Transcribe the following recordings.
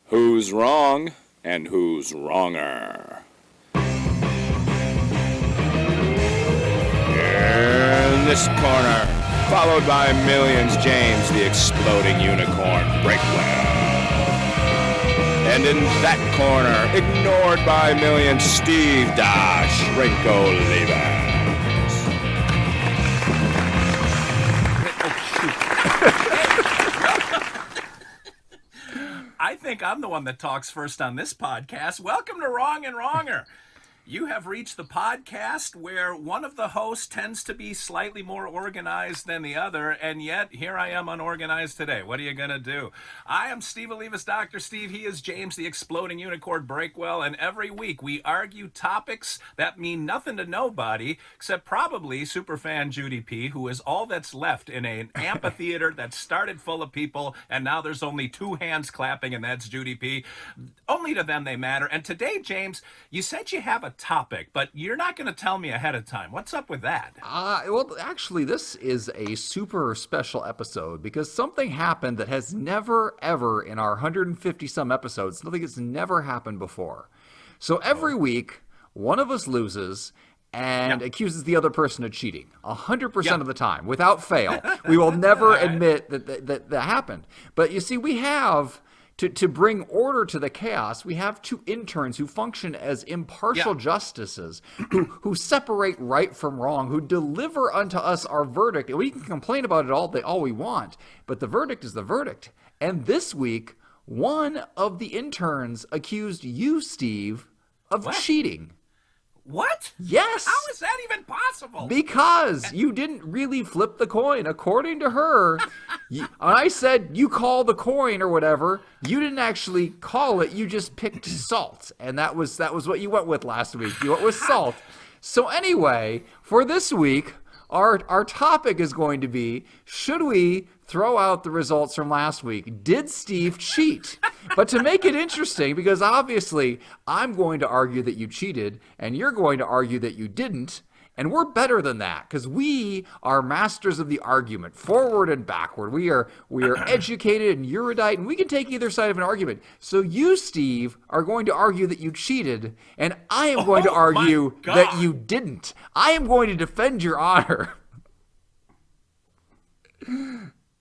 Who's wrong and who's wronger? In this corner, followed by millions, James the Exploding Unicorn Breakwell. And in that corner, ignored by millions, Steve Dash Rinko Levers. I think I'm the one that talks first on this podcast. Welcome to Wrong and Wronger. You have reached the podcast where one of the hosts tends to be slightly more organized than the other, and yet here I am unorganized today. What are you going to do? I am Steve Olivas, Dr. Steve. He is James, the Exploding Unicorn Breakwell, and every week we argue topics that mean nothing to nobody, except probably superfan Judy P., who is all that's left in an amphitheater that started full of people, and now there's only two hands clapping, and that's Judy P. Only to them they matter. And today, James, you said you have a topic, but you're not going to tell me ahead of time. What's up with that? Well, actually, this is a super special episode because something happened that has never, ever in our 150-some episodes, something that's never happened before. So every week, one of us loses and accuses the other person of cheating 100% of the time, without fail. We will never admit that happened. But you see, we have... To bring order to the chaos, we have two interns who function as impartial justices, who separate right from wrong, who deliver unto us our verdict. And we can complain about it all we want, but the verdict is the verdict. And this week, one of the interns accused you, Steve, of cheating. What? Yes. How is that even possible? Because you didn't really flip the coin. According to her, I said you call the coin or whatever. You didn't actually call it. You just picked salt. And that was what you went with last week. You went with salt. So anyway, for this week, our topic is going to be, should we throw out the results from last week? Did Steve cheat? But to make it interesting, because obviously I'm going to argue that you cheated and you're going to argue that you didn't, and we're better than that because we are masters of the argument, forward and backward. We are educated and erudite, and we can take either side of an argument. So you, Steve, are going to argue that you cheated, and I am going to argue that you didn't. I am going to defend your honor.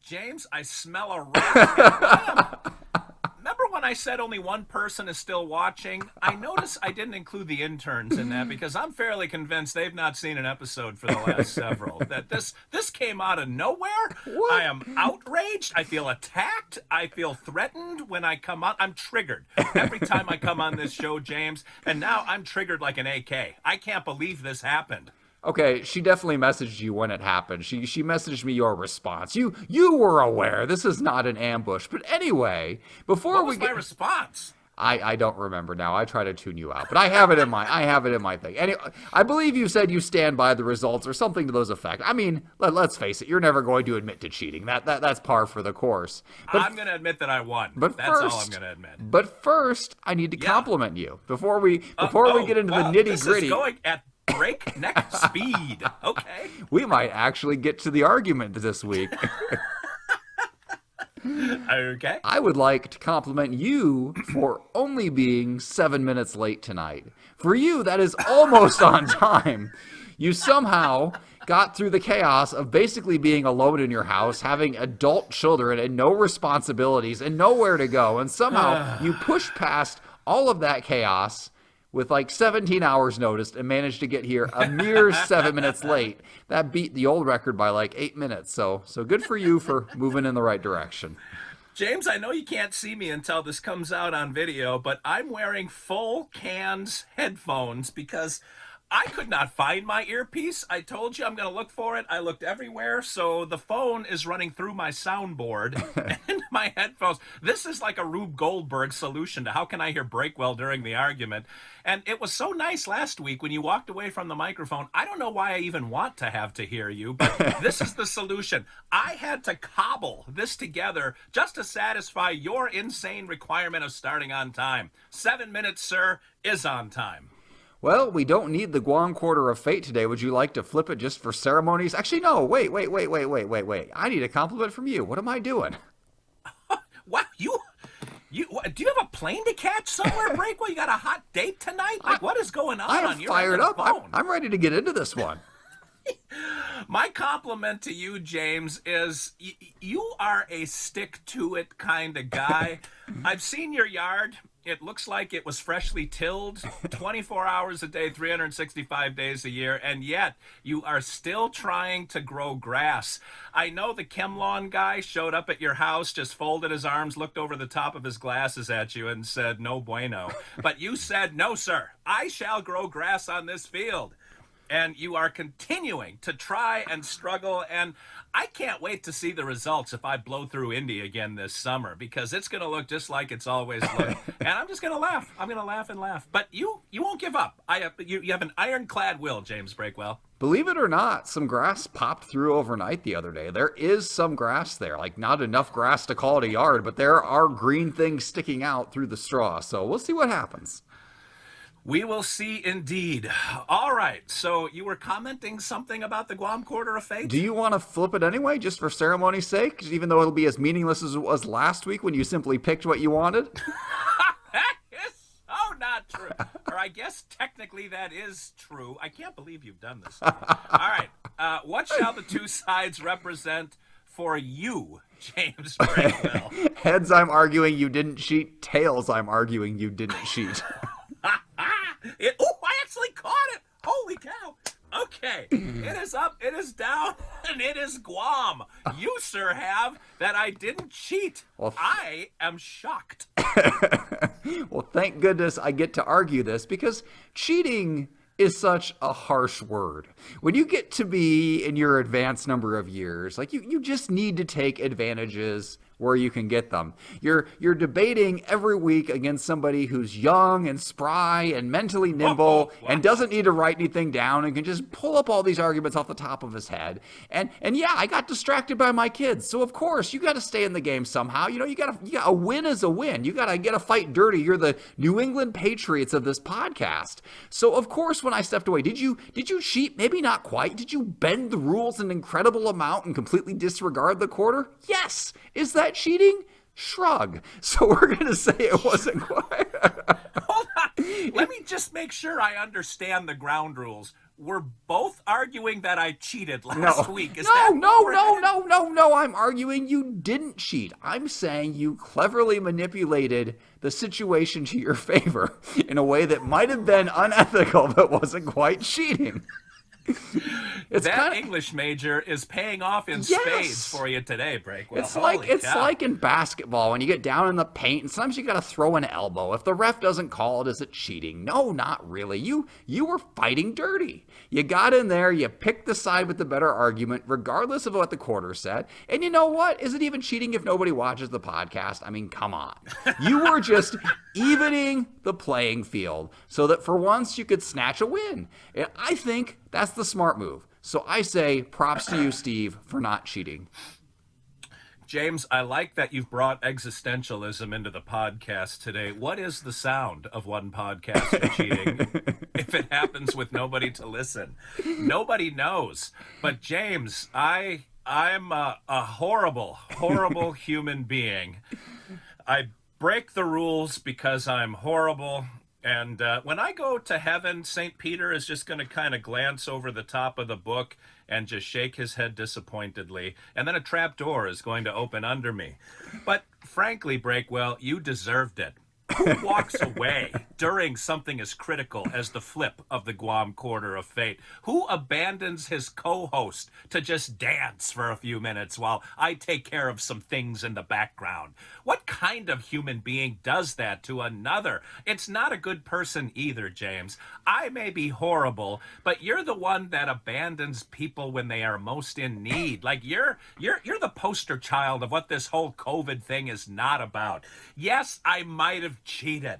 James, I smell a rat. Remember when I said only one person is still watching? I notice I didn't include the interns in that because I'm fairly convinced they've not seen an episode for the last several. That this came out of nowhere. What? I am outraged. I feel attacked. I feel threatened when I come on. I'm triggered every time I come on this show, James. And now I'm triggered like an AK. I can't believe this happened. Okay, she definitely messaged you when it happened. She messaged me your response. You were aware. This is not an ambush. But anyway, what was my response? I don't remember now. I try to tune you out, but I have it in my thing. Anyway, I believe you said you stand by the results or something to those effects. I mean, let's face it. You're never going to admit to cheating. That's par for the course. But I'm going to admit that I won. But that's all I'm going to admit. But first, I need to compliment you before we get into the nitty gritty. This is going at breakneck speed. Okay. We might actually get to the argument this week. Okay. I would like to compliment you for only being 7 minutes late tonight. For you, that is almost on time. You somehow got through the chaos of basically being alone in your house, having adult children and no responsibilities and nowhere to go. And somehow you pushed past all of that chaos with like 17 hours notice and managed to get here a mere 7 minutes late. That beat the old record by like 8 minutes. So good for you for moving in the right direction. James, I know you can't see me until this comes out on video, but I'm wearing full cans headphones because I could not find my earpiece. I told you I'm going to look for it. I looked everywhere, so the phone is running through my soundboard and my headphones. This is like a Rube Goldberg solution to how can I hear Breakwell during the argument. And it was so nice last week when you walked away from the microphone. I don't know why I even want to have to hear you, but this is the solution. I had to cobble this together just to satisfy your insane requirement of starting on time. 7 minutes, sir, is on time. Well, we don't need the Guam Quarter of Fate today. Would you like to flip it just for ceremonies? Actually, no. Wait. I need a compliment from you. What am I doing? What? Do you have a plane to catch somewhere, Breakwell? You got a hot date tonight? Like, what is going on? I'm Your fired end of up. the phone? I'm ready to get into this one. My compliment to you, James, is you are a stick-to-it kind of guy. I've seen your yard. It looks like it was freshly tilled 24 hours a day, 365 days a year, and yet you are still trying to grow grass. I know the ChemLawn guy showed up at your house, just folded his arms, looked over the top of his glasses at you, and said, "No bueno." But you said, "No, sir, I shall grow grass on this field." And you are continuing to try and struggle, and I can't wait to see the results if I blow through Indy again this summer, because it's going to look just like it's always looked. And I'm just going to laugh. I'm going to laugh and laugh. But you won't give up. You have an ironclad will, James Breakwell. Believe it or not, some grass popped through overnight the other day. There is some grass there, like not enough grass to call it a yard, but there are green things sticking out through the straw. So we'll see what happens. We will see indeed. All right, so you were commenting something about the Guam Quarter of Fate? Do you want to flip it anyway, just for ceremony's sake? Even though it'll be as meaningless as it was last week when you simply picked what you wanted? That is so not true. Or I guess technically that is true. I can't believe you've done this. All right, what shall the two sides represent for you, James Breakwell? Heads, I'm arguing you didn't cheat. Tails, I'm arguing you didn't cheat. I actually caught it. Holy cow. Okay, it is up, it is down, and it is Guam. You, sir, have that I didn't cheat. Well, I am shocked. Well, thank goodness I get to argue this, because cheating is such a harsh word. When you get to be in your advanced number of years, like you just need to take advantages where you can get them. You're debating every week against somebody who's young and spry and mentally nimble and doesn't need to write anything down and can just pull up all these arguments off the top of his head. And yeah, I got distracted by my kids. So of course, you got to stay in the game somehow. You got a win is a win. You got to fight dirty. You're the New England Patriots of this podcast. So of course, when I stepped away, did you cheat? Maybe not quite. Did you bend the rules an incredible amount and completely disregard the quarter? Yes. Is that cheating? Shrug. So we're going to say it wasn't quite. Hold on. Let me just make sure I understand the ground rules. We're both arguing that I cheated last week. No. I'm arguing you didn't cheat. I'm saying you cleverly manipulated the situation to your favor in a way that might have been unethical but wasn't quite cheating. English major is paying off in spades for you today, Breakwell. It's like in basketball when you get down in the paint and sometimes you got to throw an elbow. If the ref doesn't call it, is it cheating? No, not really. You were fighting dirty. You got in there, you picked the side with the better argument, regardless of what the quarter said. And you know what? Is it even cheating if nobody watches the podcast? I mean, come on. You were just evening the playing field so that for once you could snatch a win. And I think that's the smart move. So I say props to you, Steve, for not cheating. James, I like that you've brought existentialism into the podcast today. What is the sound of one podcaster cheating if it happens with nobody to listen? Nobody knows. But James, I'm a horrible, horrible human being. I break the rules because I'm horrible. And when I go to heaven, St. Peter is just going to kind of glance over the top of the book and just shake his head disappointedly. And then a trap door is going to open under me. But frankly, Breakwell, you deserved it. Who walks away during something as critical as the flip of the Guam Quarter of Fate? Who abandons his co-host to just dance for a few minutes while I take care of some things in the background? What kind of human being does that to another? It's not a good person either, James. I may be horrible, but you're the one that abandons people when they are most in need. Like you're the poster child of what this whole COVID thing is not about. Yes, I might have cheated.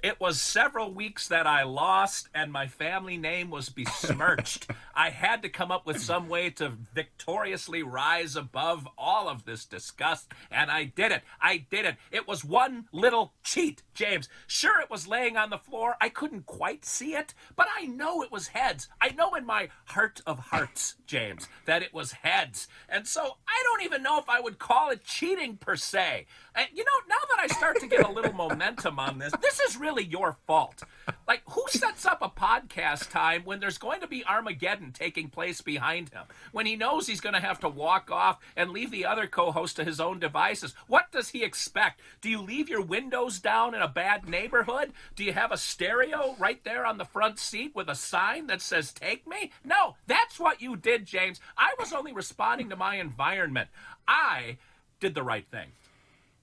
It was several weeks that I lost and my family name was besmirched. I had to come up with some way to victoriously rise above all of this disgust, and I did it. It was one little cheat, James. Sure, it was laying on the floor. I couldn't quite see it, but I know it was heads. I know in my heart of hearts, James, that it was heads. And so I don't even know if I would call it cheating per se. And now that I start to get a little momentum on this is really your fault. Like, who sets up a podcast time when there's going to be Armageddon taking place behind him? When he knows he's going to have to walk off and leave the other co-host to his own devices? What does he expect? Do you leave your windows down in a bad neighborhood? Do you have a stereo right there on the front seat with a sign that says, "Take me"? No, that's what you did, James. I was only responding to my environment. I did the right thing.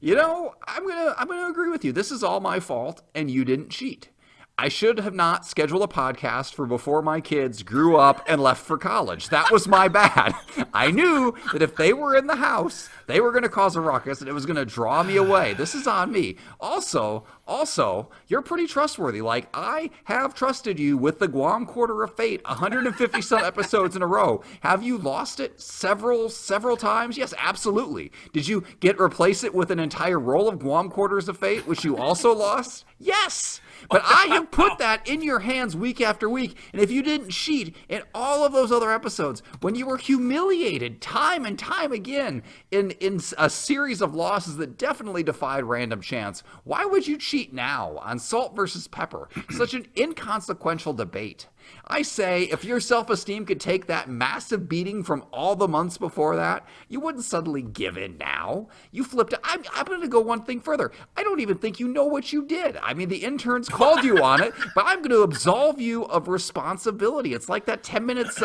I'm gonna agree with you. This is all my fault, and you didn't cheat. I should have not scheduled a podcast for before my kids grew up and left for college. That was my bad. I knew that if they were in the house, they were going to cause a ruckus and it was going to draw me away. This is on me. Also, you're pretty trustworthy. Like, I have trusted you with the Guam Quarter of Fate 150 some episodes in a row. Have you lost it several times? Yes, absolutely. Did you replace it with an entire roll of Guam Quarters of Fate, which you also lost? Yes. But I have put that in your hands week after week. And if you didn't cheat in all of those other episodes, when you were humiliated time and time again in a series of losses that definitely defied random chance, why would you cheat now on salt versus pepper? Such an inconsequential debate. I say, if your self-esteem could take that massive beating from all the months before that, you wouldn't suddenly give in now. You flipped it. I'm going to go one thing further. I don't even think you know what you did. I mean, the interns called you on it, but I'm going to absolve you of responsibility. It's like that 10 minutes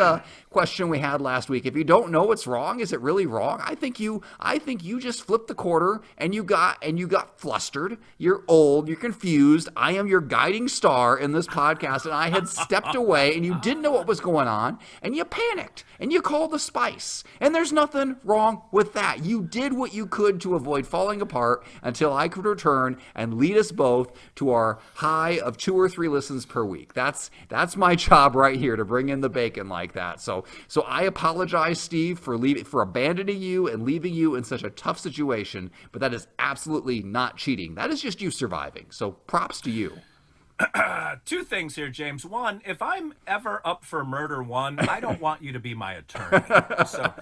question we had last week. If you don't know what's wrong, is it really wrong? I think you just flipped the quarter and you got flustered. You're old. You're confused. I am your guiding star in this podcast, and I had stepped away. And you didn't know what was going on, and you panicked, and you called the spice. And there's nothing wrong with that. You did what you could to avoid falling apart until I could return and lead us both to our high of 2 or 3 listens per week. That's my job right here, to bring in the bacon like that. So I apologize, Steve, for abandoning you and leaving you in such a tough situation, but that is absolutely not cheating. That is just you surviving. So props to you. 2 things here, James. One, if I'm ever up for murder one, I don't want you to be my attorney. So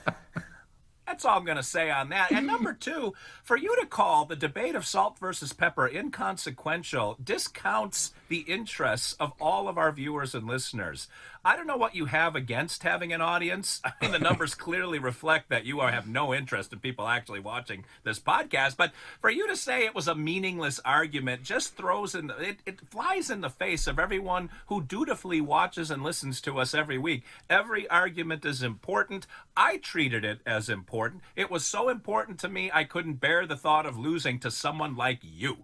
that's all I'm going to say on that. And number 2, for you to call the debate of salt versus pepper inconsequential discounts the interests of all of our viewers and listeners. I don't know what you have against having an audience. I mean, the numbers clearly reflect that you have no interest in people actually watching this podcast. But for you to say it was a meaningless argument just it flies in the face of everyone who dutifully watches and listens to us every week. Every argument is important. I treated it as important. It was so important to me, I couldn't bear the thought of losing to someone like you.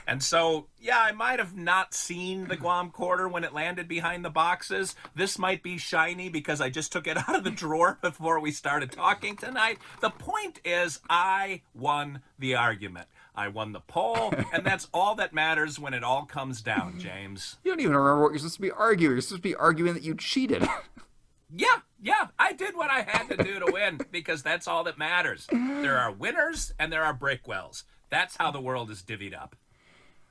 And so, yeah, I might have not seen the Guam Quarter when it landed behind the boxes. This might be shiny because I just took it out of the drawer before we started talking tonight. The point is, I won the argument. I won the poll, and that's all that matters when it all comes down, James. You don't even remember what you're supposed to be arguing. You're supposed to be arguing that you cheated. Yeah, I did what I had to do to win because that's all that matters. There are winners and there are breakwells. That's how the world is divvied up.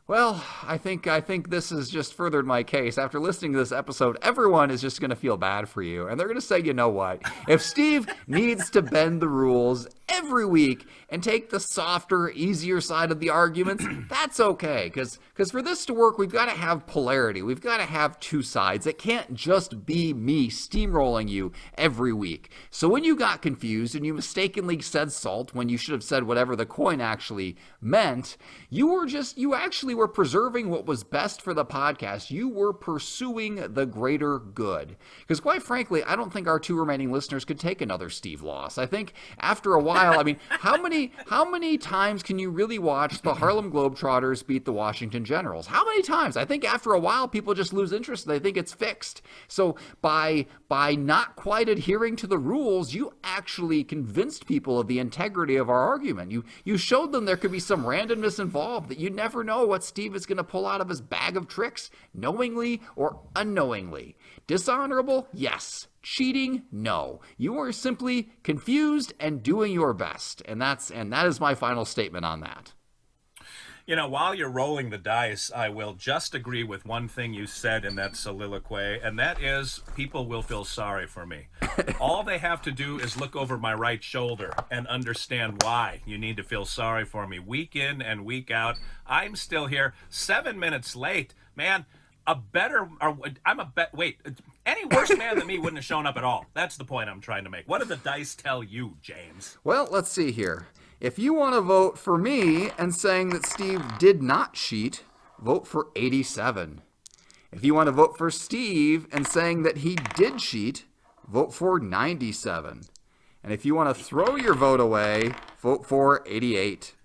Well, I think this has just furthered my case. After listening to this episode, everyone is just going to feel bad for you. And they're going to say, you know what? If Steve needs to bend the rules every week and take the softer, easier side of the arguments, that's okay. Because for this to work, we've got to have polarity. We've got to have 2 sides. It can't just be me steamrolling you every week. So when you got confused and you mistakenly said salt when you should have said whatever the coin actually meant, you actually were preserving what was best for the podcast. You were pursuing the greater good. Because quite frankly, I don't think our 2 remaining listeners could take another Steve loss. I think after a while, I mean, how many times can you really watch the Harlem Globetrotters beat the Washington Generals? How many times? I think after a while, people just lose interest and they think it's fixed. So by not quite adhering to the rules, you actually convinced people of the integrity of our argument. You showed them there could be some randomness involved, that you never know what Steve is going to pull out of his bag of tricks, knowingly or unknowingly. Dishonorable? Yes. Cheating? No. You are simply confused and doing your best. And that is my final statement on that. You know, while you're rolling the dice, I will just agree with one thing you said in that soliloquy, and that is people will feel sorry for me. All they have to do is look over my right shoulder and understand why you need to feel sorry for me. Week in and week out, I'm still here, 7 minutes late. Man, any worse man than me wouldn't have shown up at all. That's the point I'm trying to make. What did the dice tell you, James? Well, let's see here. If you want to vote for me and saying that Steve did not cheat, vote for 87. If you want to vote for Steve and saying that he did cheat, vote for 97. And if you want to throw your vote away, vote for 88.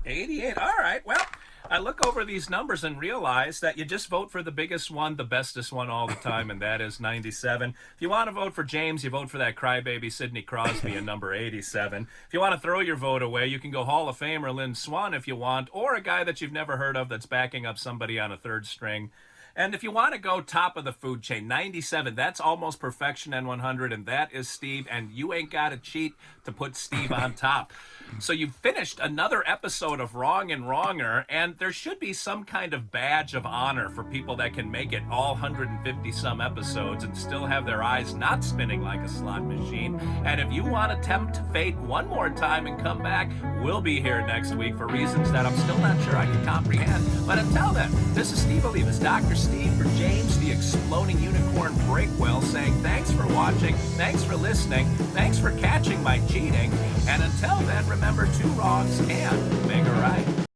88. All right. Well, I look over these numbers and realize that you just vote for the biggest one, the bestest one all the time, and that is 97. If you want to vote for James, you vote for that crybaby Sidney Crosby in number 87. If you want to throw your vote away, you can go Hall of Famer Lynn Swann if you want, or a guy that you've never heard of that's backing up somebody on a third string. And if you want to go top of the food chain, 97, that's almost perfection and 100, and that is Steve, and you ain't got to cheat to put Steve on top. So you've finished another episode of Wrong and Wronger, and there should be some kind of badge of honor for people that can make it all 150-some episodes and still have their eyes not spinning like a slot machine. And if you want to tempt fate one more time and come back, we'll be here next week for reasons that I'm still not sure I can comprehend. But until then, this is Steve Olivas, Dr. Steve for James the Exploding Unicorn Breakwell, saying thanks for watching, thanks for listening, thanks for catching my cheating, and until then, remember, 2 wrongs can make a right.